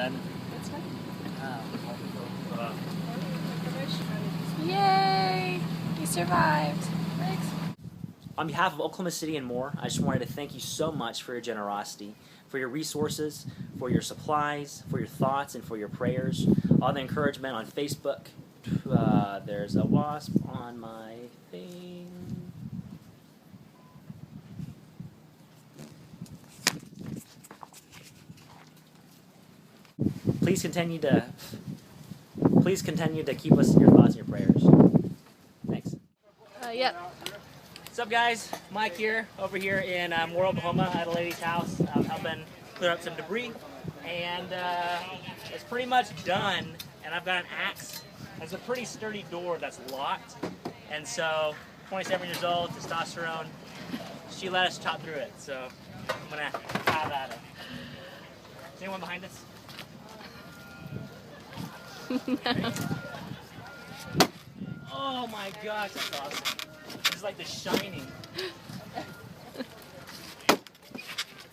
done? That's fine. Uh, Yay! You survived. Thanks. On behalf of Oklahoma City and more, I just wanted to thank you so much for your generosity, for your resources, for your supplies, for your thoughts, and for your prayers. All the encouragement on Facebook. There's a wasp on my thing. Please continue to keep us in your thoughts and your prayers. Thanks. Yep. What's up, guys? Mike here, over here in Moore, Oklahoma, at a lady's house. I'm helping clear up some debris, and it's pretty much done. And I've got an axe. It's a pretty sturdy door that's locked, and so 27 years old, testosterone. She let us chop through it, so I'm gonna have at it. Is anyone behind us? Oh my gosh, that's awesome. It's like The Shining.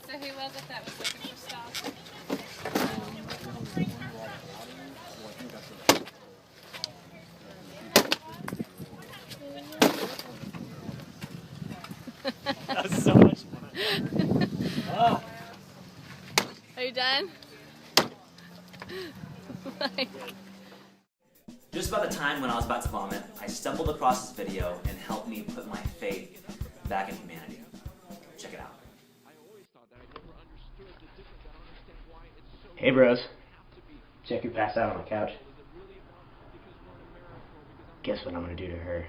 So who was it that was looking for stuff? That was so much fun. Oh. Are you done? Just about the time when I was about to vomit, I stumbled across this video and helped me put my faith back in humanity. Check it out. Hey bros, check who passed out on the couch. Guess what I'm gonna do to her?